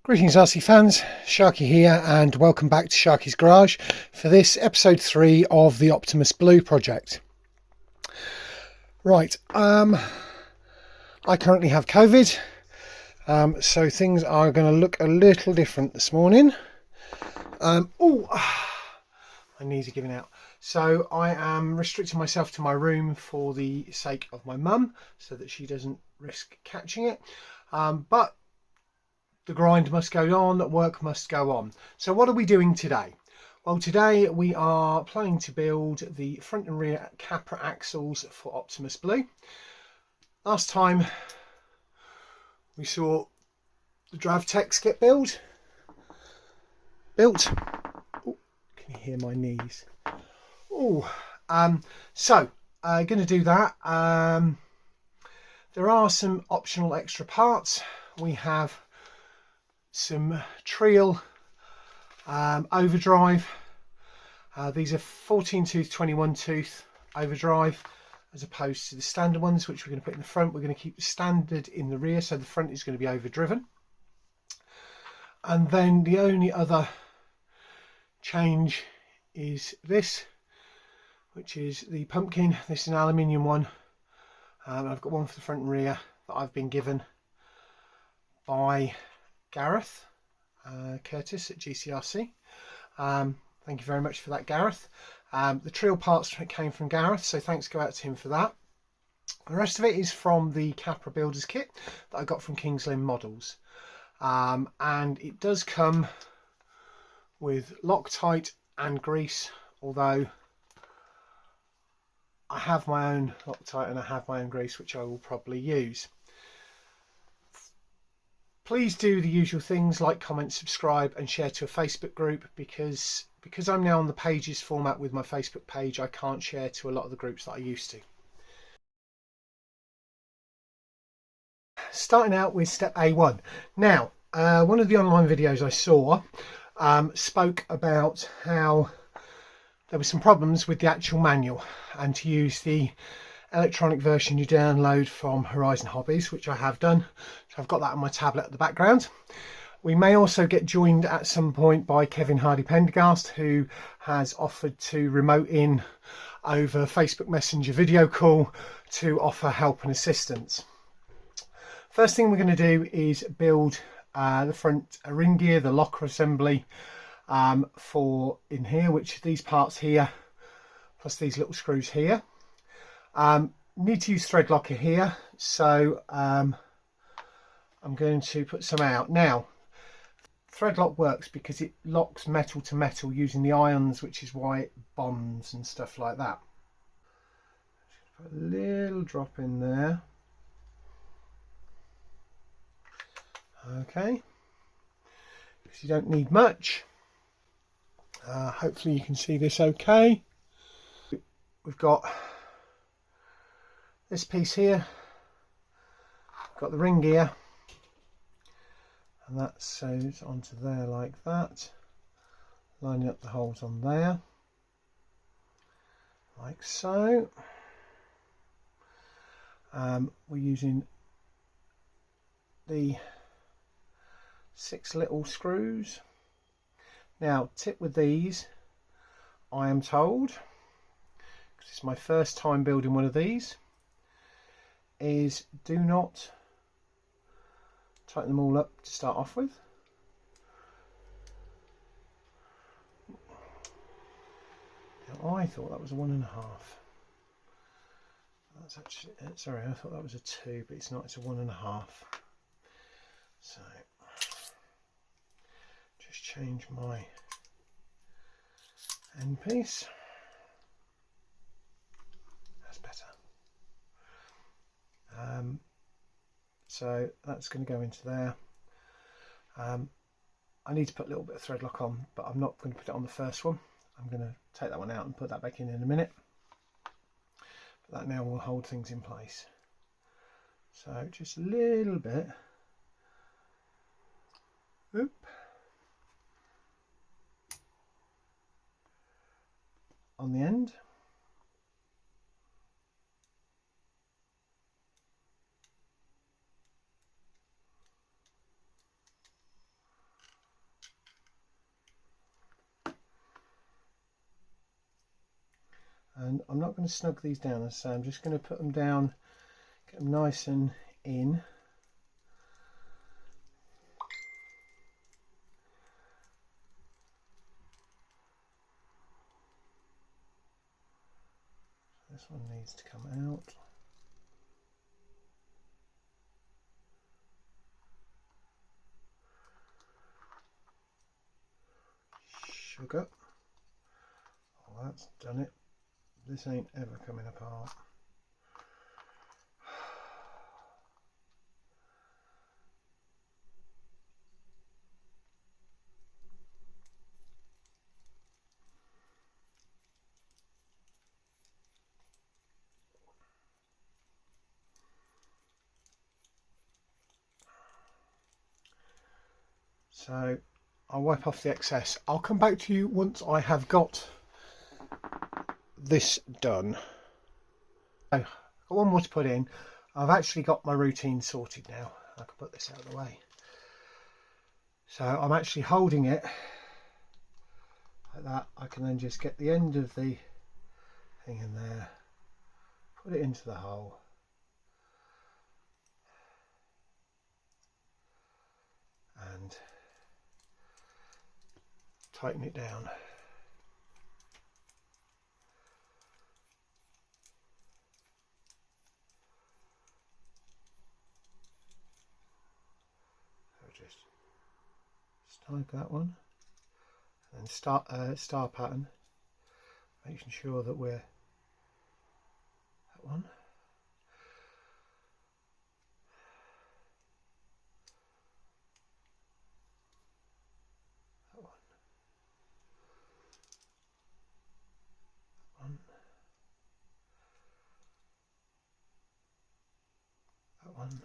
Greetings RC fans, Sharky here and welcome back to Sharky's Garage for this episode 3 of the Optimus Blue project. Right, I currently have COVID, so things are going to look a little different this morning. My knees are giving out. So I am restricting myself to my room for the sake of my mum so that she doesn't risk catching it. But the grind must go on, work must go on. So what are we doing today? Well, today we are planning to build the front and rear Capra axles for Optimus Blue. Last time we saw the Dravtex get built. Oh, can you hear my knees? Going to do that. There are some optional extra parts. We have some Trial overdrive. These are 14 tooth 21 tooth overdrive as opposed to the standard ones, which we're going to put in the front. We're going to keep the standard in the rear, so the front is going to be overdriven. And then the only other change is this, which is the pumpkin. This is an aluminium one. I've got one for the front and rear that I've been given by Gareth Curtis at GCRC. Thank you very much for that, Gareth. The Trial parts came from Gareth, so thanks go out to him for that. The rest of it is from the Capra Builders kit that I got from Lynn Models, and it does come with Loctite and grease, although I have my own Loctite and I have my own grease which I will probably use. Please do the usual things like comment, subscribe and share to a Facebook group, because I'm now on the pages format with my Facebook page. I can't share to a lot of the groups that I used to. Starting out with step A1. Now, one of the online videos I saw spoke about how there were some problems with the actual manual, and to use the electronic version you download from Horizon Hobbies, which I have done. So I've got that on my tablet at the background. We may also get joined at some point by Kevin Hardy Pendergast, who has offered to remote in over Facebook Messenger video call to offer help and assistance. First thing we're going to do is build the front ring gear, the locker assembly for in here, which these parts here plus these little screws here. Need to use thread locker here, so I'm going to put some out. Now, thread lock works because it locks metal to metal using the ions, which is why it bonds and stuff like that. Just put a little drop in there. Okay, because you don't need much. Hopefully you can see this okay. We've got this piece here, got the ring gear, and that sews onto there like that, lining up the holes on there like so. We're using the 6 little screws. Now, tip with these, I am told, because it's my first time building one of these, is do not tighten them all up to start off with. Now, I thought that was a 1.5. That's actually, sorry, I thought that was a 2, but it's not, it's a 1.5. So just change my end piece. That's better. So that's going to go into there. I need to put a little bit of thread lock on, but I'm not going to put it on the first one. I'm going to take that one out and put that back in a minute. But that now will hold things in place. So just a little bit. Oop. On the end. And I'm not going to snug these down, so I'm just going to put them down, get them nice and in. This one needs to come out. Sugar. Oh, that's done it. This ain't ever coming apart. So I'll wipe off the excess. I'll come back to you once I have got this done. So, I've got one more to put in. I've actually got my routine sorted now. I can put this out of the way. So I'm actually holding it like that. I can then just get the end of the thing in there, put it into the hole, and tighten it down. So just snug that one, and then start star pattern, making sure that we're that one. That one.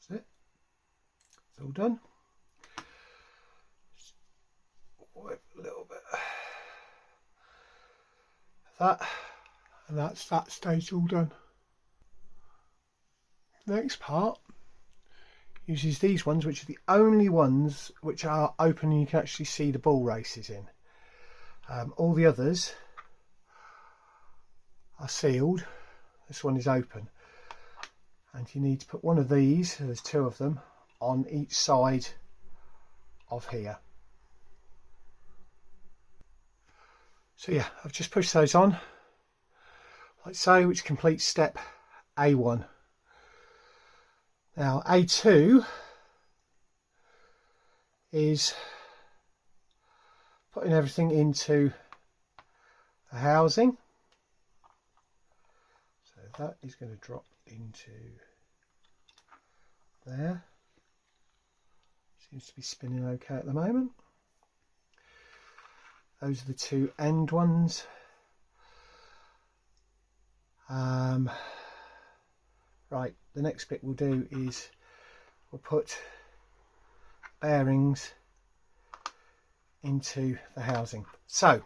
That's it. It's all done. Just wipe a little bit of that, and that's that stage all done. Next part uses these ones, which are the only ones which are open and you can actually see the ball races in. All the others are sealed. This one is open, and you need to put one of these, there's two of them, on each side of here. So yeah, I've just pushed those on like so, which completes step A1. Now A2 is putting everything into the housing. So that is going to drop into there. Seems to be spinning okay at the moment. Those are the two end ones. Right, the next bit we'll do is we'll put bearings into the housing. So,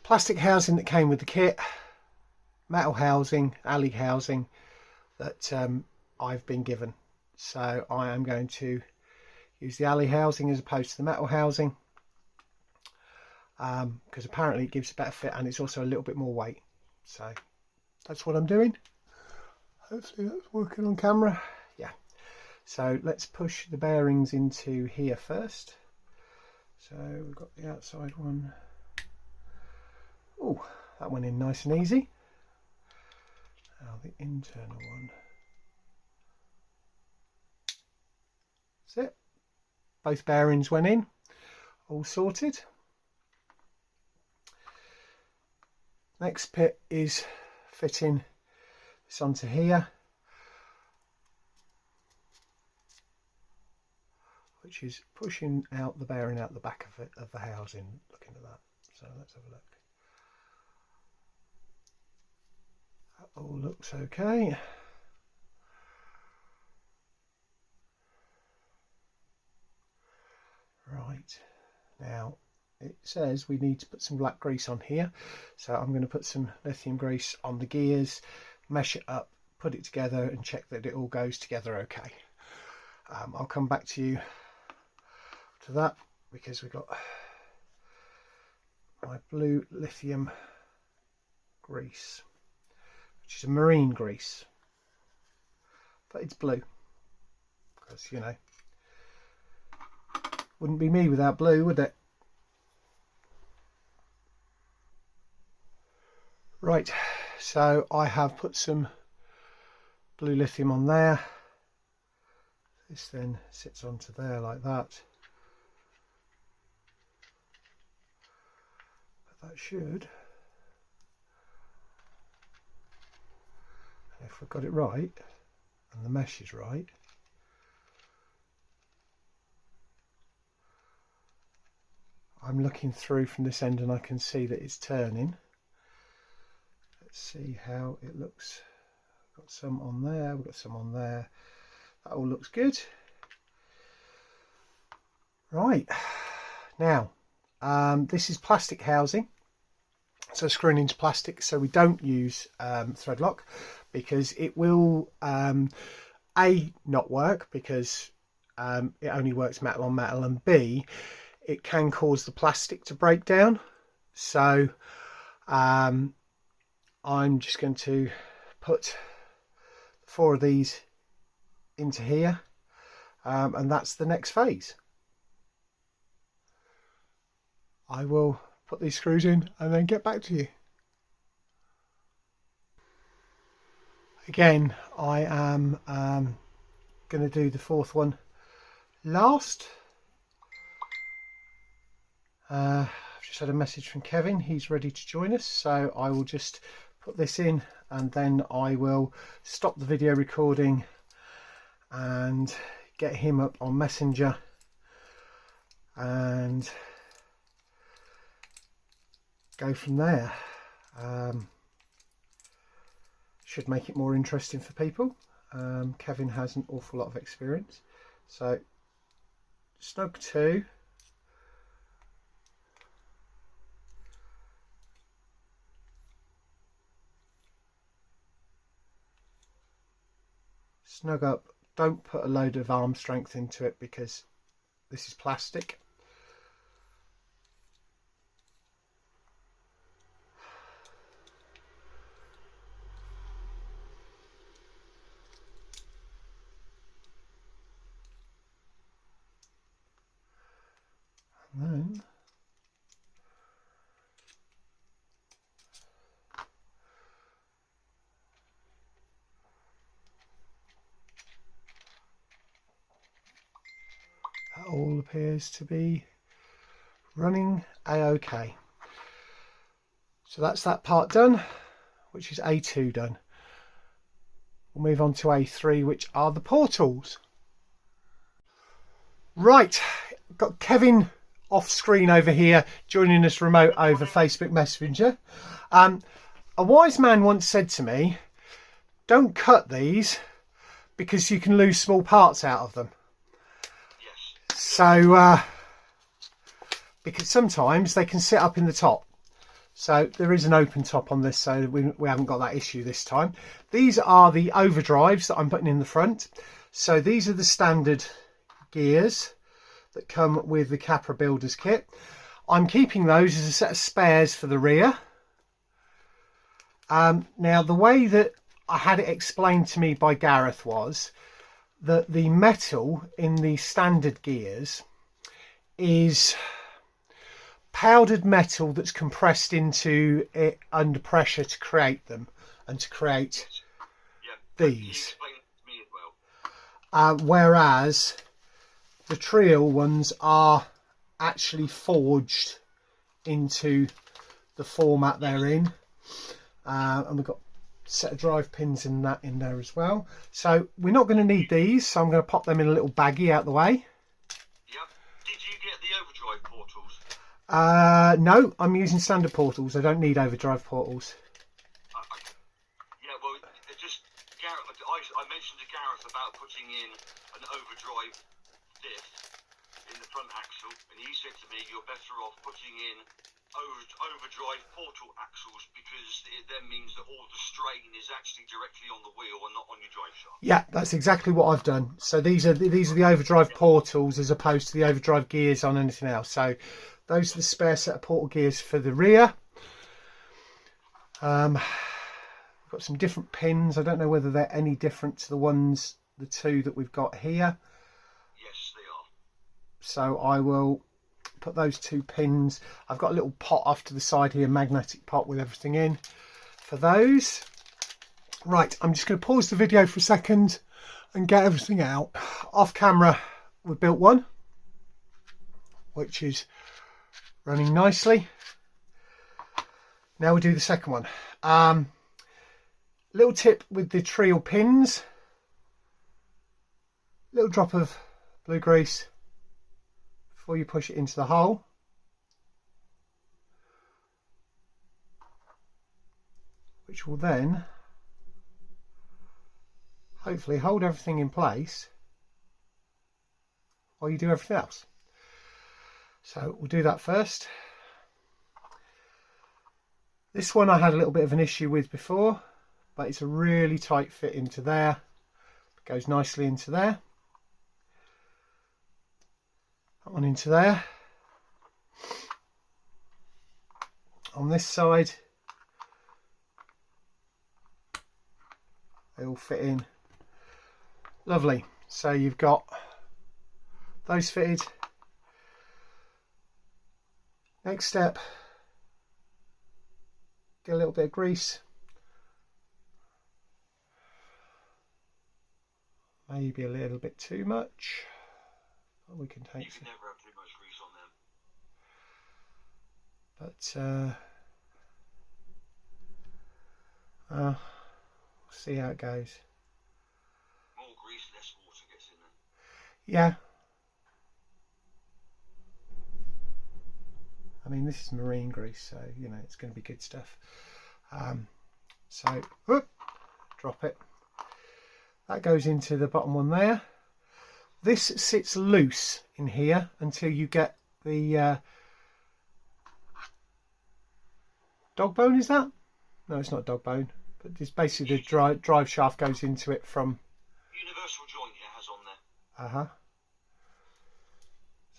plastic housing that came with the kit, metal housing, alley housing that I've been given. So I am going to use the alley housing as opposed to the metal housing, because apparently it gives a better fit and it's also a little bit more weight. So that's what I'm doing. Hopefully that's working on camera. Yeah. So let's push the bearings into here first. So we've got the outside one. Oh, that went in nice and easy. Now the internal one. That's it. Both bearings went in. All sorted. Next bit is fitting this onto here, which is pushing out the bearing out the back of it, of the housing, looking at that. So let's have a look. That all looks okay. Right, now it says we need to put some black grease on here. So I'm going to put some lithium grease on the gears, mesh it up, put it together and check that it all goes together okay. I'll come back to you to that because we've got my blue lithium grease, which is a marine grease, but it's blue because, you know, wouldn't be me without blue, would it? Right, so I have put some blue lithium on there. This then sits onto there like that. But that should, if we've got it right and the mesh is right, I'm looking through from this end and I can see that it's turning. Let's see how it looks. We've got some on there, we've got some on there. That all looks good. Right, now this is plastic housing, so screwing into plastic, so we don't use thread lock because it will A, not work because it only works metal on metal, and B, it can cause the plastic to break down. So I'm just going to put 4 of these into here, and that's the next phase. I will put these screws in and then get back to you. Again, I am going to do the 4th one last. I've just had a message from Kevin, he's ready to join us, so I will just put this in and then I will stop the video recording and get him up on Messenger and go from there. Should make it more interesting for people. Kevin has an awful lot of experience, so snug 2. Snug up, don't put a load of arm strength into it because this is plastic. And then that all appears to be running a-okay. So that's that part done, which is A2 done. We'll move on to A3, which are the portals. Right, got Kevin off screen over here joining us remote over Facebook Messenger. A wise man once said to me, don't cut these because you can lose small parts out of them. Yes. So because sometimes they can sit up in the top, so there is an open top on this, so we haven't got that issue this time. These are the overdrives that I'm putting in the front. So these are the standard gears that come with the Capra Builders kit. I'm keeping those as a set of spares for the rear. Now the way that I had it explained to me by Gareth was that the metal in the standard gears is powdered metal that's compressed into it under pressure to create them and to create these. Whereas the Trial ones are actually forged into the format they're in, and we've got a set of drive pins in there as well. So we're not going to need these, so I'm going to pop them in a little baggie out the way. Yep. Did you get the overdrive portals? No, I'm using standard portals. I don't need overdrive portals. Yeah, well, it just Gareth. I mentioned to Gareth about putting in an overdrive diff in the front axle, and he said to me, you're better off putting in overdrive portal axles, because it then means that all the strain is actually directly on the wheel and not on your drive shaft. Yeah, that's exactly what I've done. So these are the overdrive portals as opposed to the overdrive gears on anything else. So those are the spare set of portal gears for the rear. We've got some different pins. I don't know whether they're any different to the two that we've got here. Yes, they are. So I will put those 2 pins. I've got a little pot off to the side here, magnetic pot with everything in for those. Right, I'm just going to pause the video for a second and get everything out. Off camera, we built one, which is running nicely. Now we do the second one. Little tip with the trio pins. Little drop of blue grease before you push it into the hole. Which will then hopefully hold everything in place while you do everything else. So we'll do that first. This one I had a little bit of an issue with before, but it's a really tight fit into there. It goes nicely into there. That one into there. On this side, they all fit in. Lovely. So you've got those fitted. Next step, get a little bit of grease. Maybe a little bit too much. But we can take. You can never have too much grease on them. But we'll see how it goes. More grease, less water gets in there. Yeah. I mean, this is marine grease, so you know it's going to be good stuff. So drop it. That goes into the bottom one there. This sits loose in here until you get the dog bone. Is that? No, it's not dog bone, but it's basically the drive shaft goes into it from. Universal joint it has on there.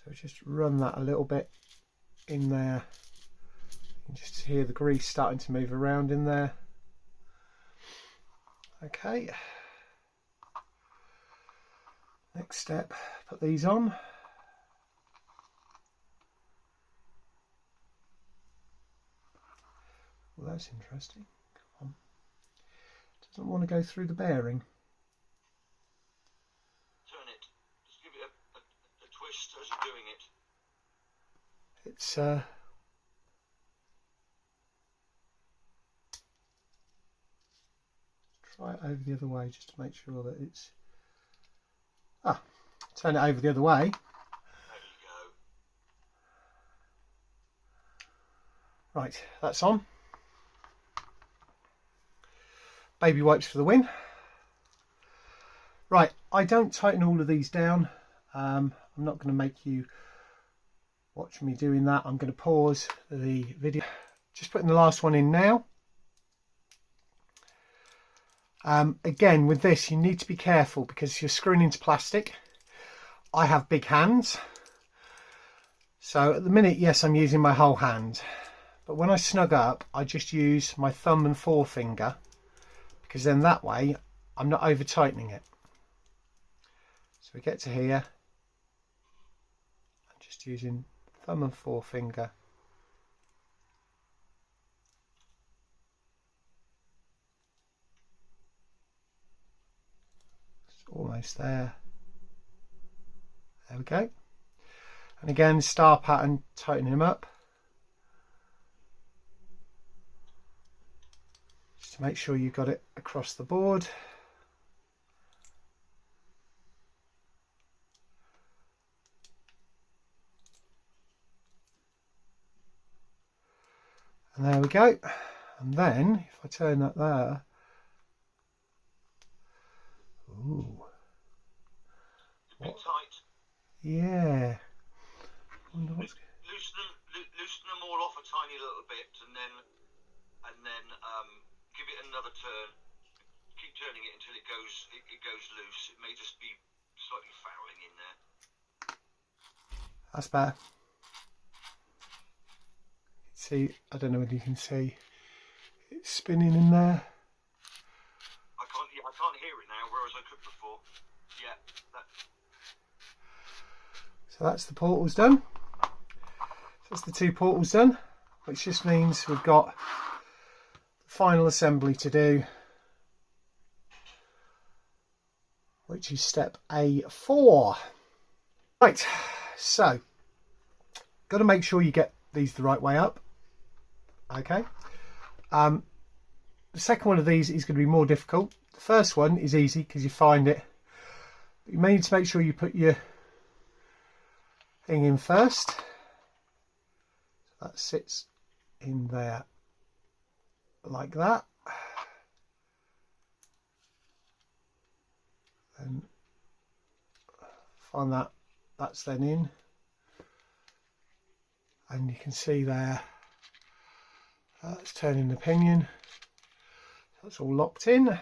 So just run that a little bit in there. You can just hear the grease starting to move around in there. Okay. Next step, put these on. Well, that's interesting. Come on. Doesn't want to go through the bearing. Turn it. Just give it a twist as you're doing it. It's try it over the other way just to make sure that it's turn it over the other way. There you go. Right, that's on. Baby wipes for the win. Right, I don't tighten all of these down. I'm not going to make you watch me doing that. I'm going to pause the video. Just putting the last one in now. Again, with this, you need to be careful because you're screwing into plastic. I have big hands. So at the minute, yes, I'm using my whole hand. But when I snug up, I just use my thumb and forefinger, because then that way I'm not over tightening it. So we get to here. I'm just using thumb and forefinger. It's almost there. There we go. And again, star pattern, tighten him up. Just to make sure you've got it across the board. And there we go. And then, if I turn that there, ooh. It's a bit tight. Yeah. loosen them all off a tiny little bit, and then give it another turn. Keep turning it until it goes loose. It may just be slightly fouling in there. That's better. See, I don't know whether you can see it's spinning in there. I can't hear it now, whereas I could before. Yeah. So that's the portals done. That's the 2 portals done, which just means we've got the final assembly to do, which is step A4. Right, so got to make sure you get these the right way up. Okay. The second one of these is going to be more difficult. The first one is easy because you find it. But you may need to make sure you put your thing in first. So that sits in there like that. And find that's then in. And you can see there, that's turning the pinion. That's all locked in.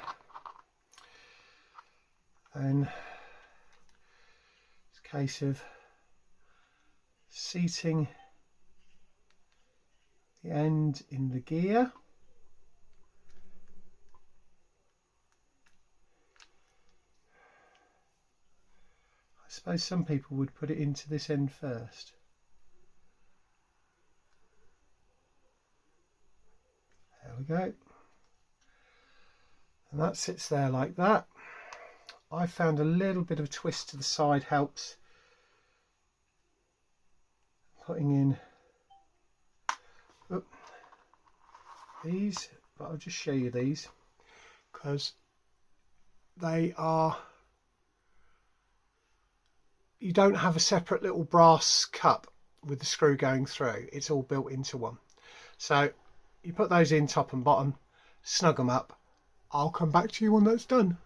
And it's a case of seating the end in the gear. I suppose some people would put it into this end first. There we go. And that sits there like that. I found a little bit of a twist to the side helps. Putting in these, but I'll just show you these because they are, you don't have a separate little brass cup with the screw going through. It's all built into one. So you put those in top and bottom, snug them up. I'll come back to you when that's done.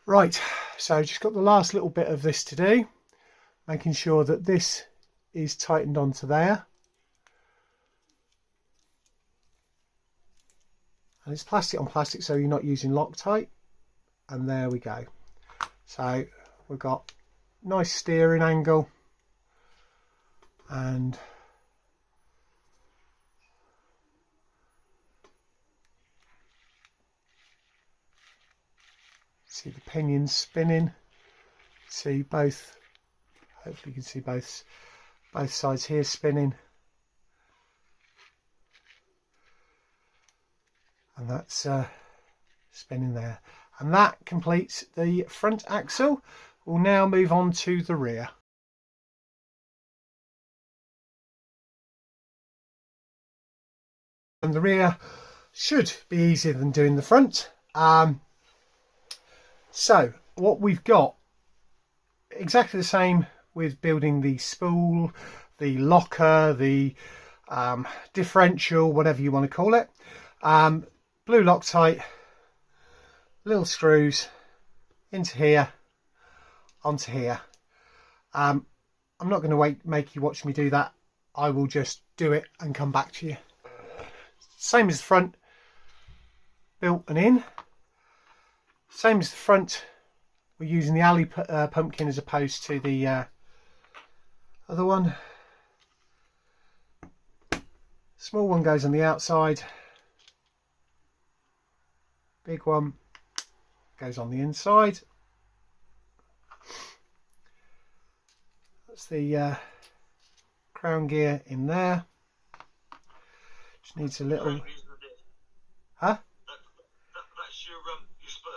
Right, so just got the last little bit of this to do, making sure that this is tightened onto there. And it's plastic on plastic, so you're not using Loctite. And there we go. So we've got nice steering angle and see the pinions spinning. See both, hopefully you can see both sides here spinning. And that's spinning there. And that completes the front axle. We'll now move on to the rear. And the rear should be easier than doing the front. So what we've got, exactly the same with building the spool, the locker, the differential, whatever you want to call it. Blue Loctite, little screws into here, onto here. I'm not going to make you watch me do that. I will just do it and come back to you. Same as the front, built and in. Same as the front, we're using the alley pumpkin as opposed to the other one. Small one goes on the outside. Big one goes on the inside. That's the crown gear in there. Just needs a little. Huh? That's your spur.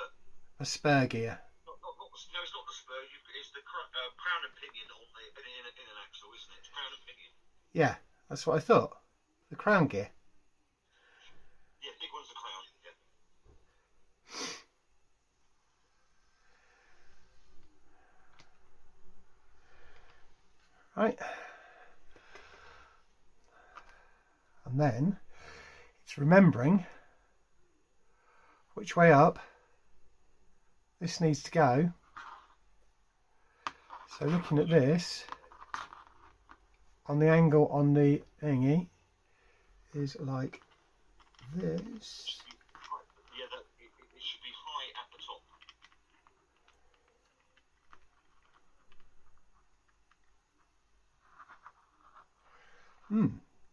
A spur gear. No, it's not the spur. It's the crown and pinion in an axle, isn't it? It's crown and pinion. Yeah, that's what I thought. The crown gear. Yeah, big one's the crown. Yeah. Right. And then it's remembering which way up this needs to go. So looking at this, on the angle on the thingy is like this. Yeah, it should be high at the top.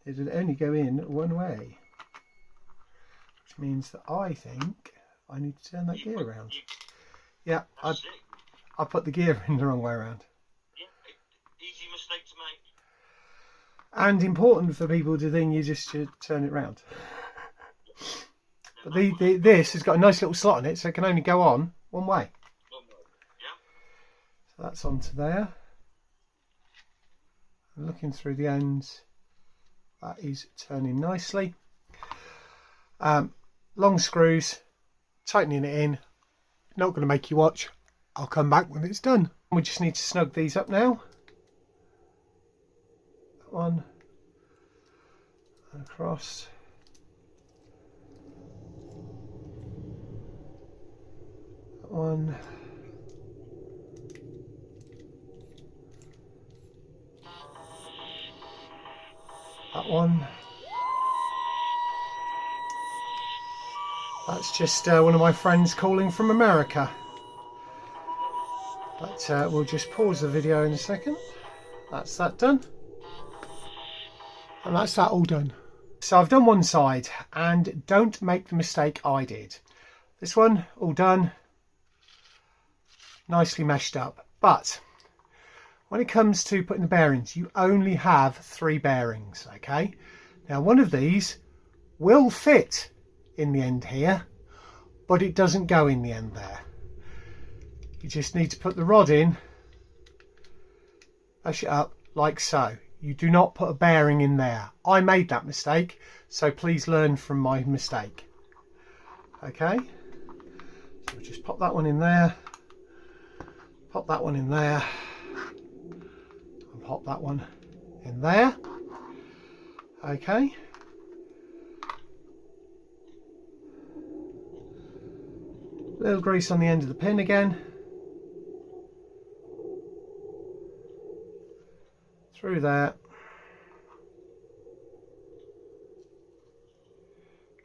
It'll only go in one way, which means that I think I need to turn that gear around. Yeah, I put the gear in the wrong way around. Yeah, easy mistake to make. And important for people to think you just should turn it round. But this has got a nice little slot in it, so it can only go on one way. Yeah. So that's onto there. And looking through the ends, that is turning nicely. Long screws, tightening it in. Not going to make you watch. I'll come back when it's done. We just need to snug these up now. That one and across. That one. That one. That's just one of my friends calling from America. But we'll just pause the video in a second. That's that done. And that's that all done. So I've done one side, and don't make the mistake I did. This one, all done. Nicely meshed up. But when it comes to putting the bearings, you only have 3 bearings, okay? Now one of these will fit in the end here, but it doesn't go in the end there. You just need to put the rod in, push it up like so. You do not put a bearing in there. I made that mistake, so please learn from my mistake. Okay, so we'll just pop that one in there, pop that one in there, and pop that one in there. Okay. Little grease on the end of the pin again. Through there.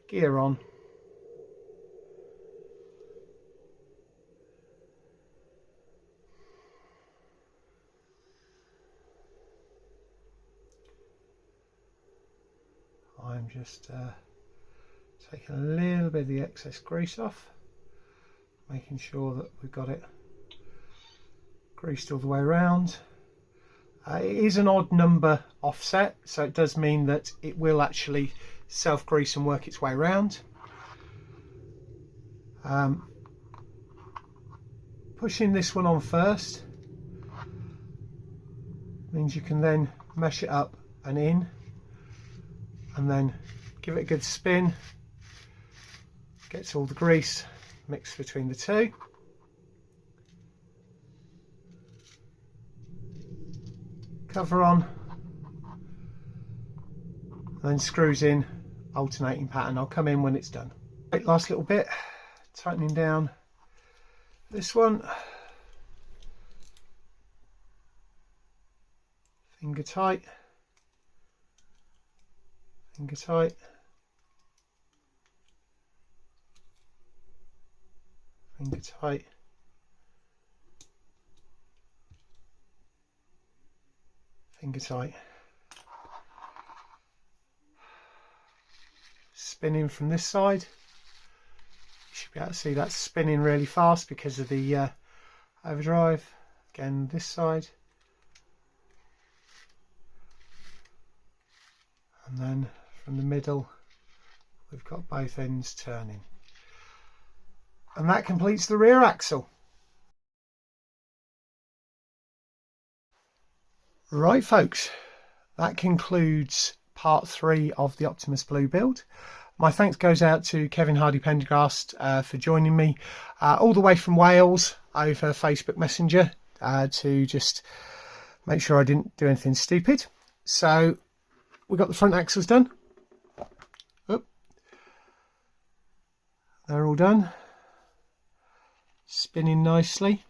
Gear on. I'm just taking a little bit of the excess grease off, making sure that we've got it greased all the way around. It is an odd number offset, so it does mean that it will actually self-grease and work its way around. Pushing this one on first means you can then mesh it up and in, and then give it a good spin. Gets all the grease mixed between the two. Cover on, then screws in, alternating pattern. I'll come in when it's done. Right, last little bit, tightening down this one, finger tight, finger tight, finger tight. Finger tight. Spinning from this side. You should be able to see that spinning really fast because of the overdrive. Again, this side. And then from the middle, we've got both ends turning. And that completes the rear axle. Right folks, that concludes part 3 of the Optimus Blue build. My thanks goes out to Kevin Hardy Pendergast for joining me all the way from Wales over Facebook Messenger to just make sure I didn't do anything stupid. So we got the front axles done. Oop. They're all done. Spinning nicely.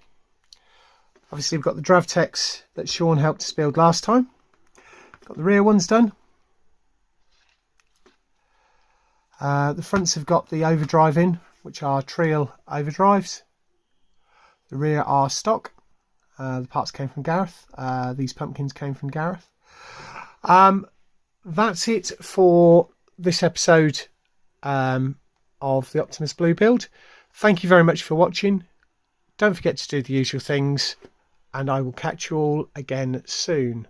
Obviously we've got the Dravtex that Sean helped us build last time. Got the rear ones done. The fronts have got the overdrive in, which are Trial overdrives. The rear are stock. The parts came from Gareth. These pumpkins came from Gareth. That's it for this episode of the Optimus Blue build. Thank you very much for watching. Don't forget to do the usual things, and I will catch you all again soon.